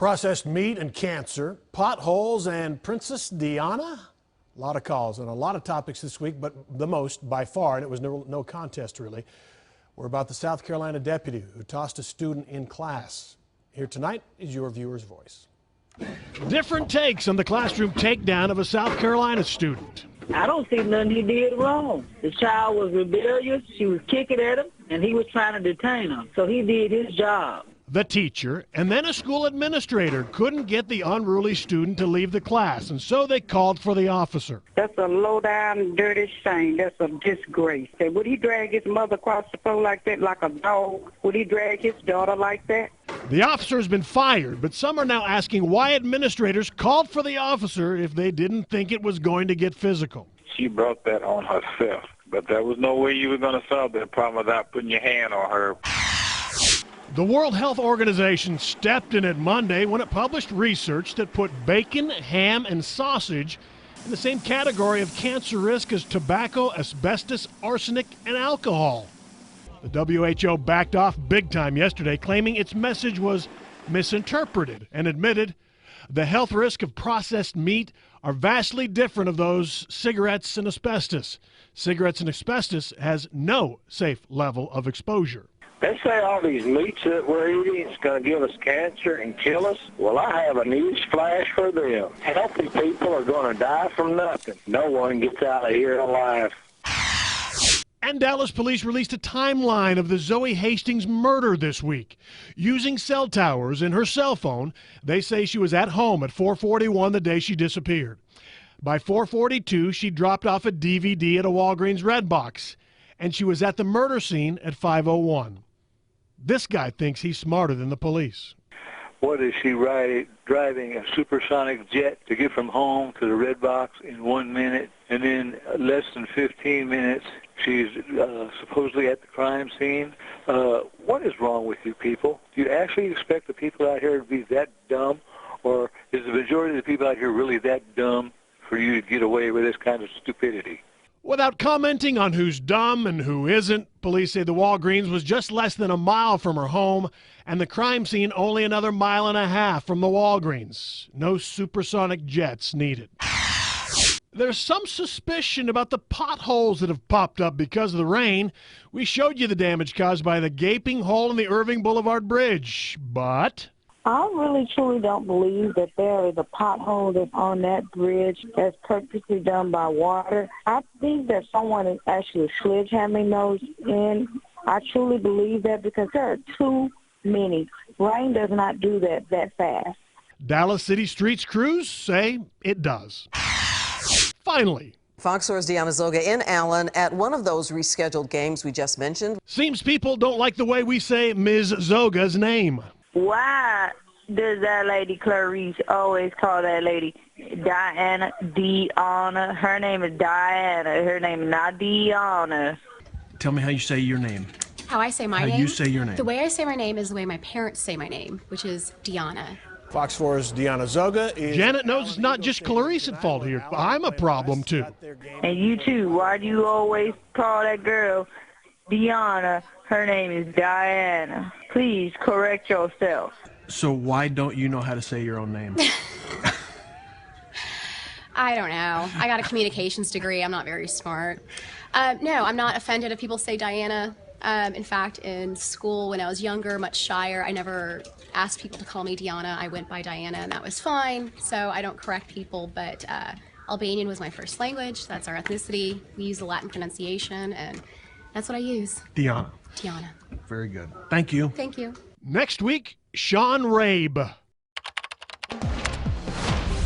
Processed meat and cancer, potholes and Princess Diana? A lot of calls and a lot of topics this week, but the most by far, and it was no contest really, were about the South Carolina deputy who tossed a student in class. Here tonight is your viewer's voice. Different takes on the classroom takedown of a South Carolina student. I don't see nothing he did wrong. The child was rebellious, she was kicking at him, and he was trying to detain her. So he did his job. The teacher and then a school administrator couldn't get the unruly student to leave the class, and so they called for the officer. That's a low-down, dirty shame. That's a disgrace. Would he drag his mother across the floor like that, like a dog? Would he drag his daughter like that? The officer has been fired, but some are now asking why administrators called for the officer if they didn't think it was going to get physical. She brought that on herself, but there was no way you were going to solve that problem without putting your hand on her. The World Health Organization stepped in it Monday when it published research that put bacon, ham, and sausage in the same category of cancer risk as tobacco, asbestos, arsenic, and alcohol. The WHO backed off big time yesterday, claiming its message was misinterpreted, and admitted the health risk of processed meat are vastly different of those cigarettes and asbestos. Cigarettes and asbestos has no safe level of exposure. They say all these meats that we're eating is going to give us cancer and kill us. Well, I have a news flash for them. Healthy people are going to die from nothing. No one gets out of here alive. And Dallas police released a timeline of the Zoe Hastings murder this week. Using cell towers in her cell phone, they say she was at home at 4:41 the day she disappeared. By 4:42, she dropped off a DVD at a Walgreens Redbox, and she was at the murder scene at 5:01. This guy thinks he's smarter than the police. What is she driving a supersonic jet to get from home to the Redbox in 1 minute, and then less than 15 minutes she's supposedly at the crime scene? What is wrong with you people? Do you actually expect the people out here to be that dumb, or is the majority of the people out here really that dumb for you to get away with this kind of stupidity? Without commenting on who's dumb and who isn't, police say the Walgreens was just less than a mile from her home and the crime scene only another mile and a half from the Walgreens. No supersonic jets needed. There's some suspicion about the potholes that have popped up because of the rain. We showed you the damage caused by the gaping hole in the Irving Boulevard Bridge, but I really truly don't believe that there is a pothole that's on that bridge that's purposely done by water. I think that someone is actually sledgehammering those in. I truly believe that because there are too many. Rain does not do that fast. Dallas City Streets crews say it does. Finally, Fox 4's Deanna Zoga in Allen at one of those rescheduled games we just mentioned. Seems people don't like the way we say Ms. Zoga's name. Why does that lady Clarice always call that lady Diana? Her name is Diana. Her name is not Deanna. Tell me how you say your name. How I say my name? How you say your name. The way I say my name is the way my parents say my name, which is Deanna. Fox 4's Deanna Zoga is... Janet knows it's not just Clarice at fault here. I'm a problem, too. And you, too. Why do you always call that girl Deanna? Her name is Diana. Please correct yourself. So why don't you know how to say your own name? I don't know. I got a communications degree. I'm not very smart. No, I'm not offended if people say Diana. In fact, in school when I was younger, much shyer, I never asked people to call me Deanna. I went by Diana, and that was fine. So I don't correct people, but Albanian was my first language. That's our ethnicity. We use the Latin pronunciation, and that's what I use. Deanna. Deanna. Very good. Thank you. Thank you. Next week, Sean Rabe.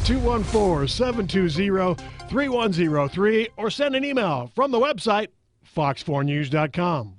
214-720-3103 or send an email from the website fox4news.com.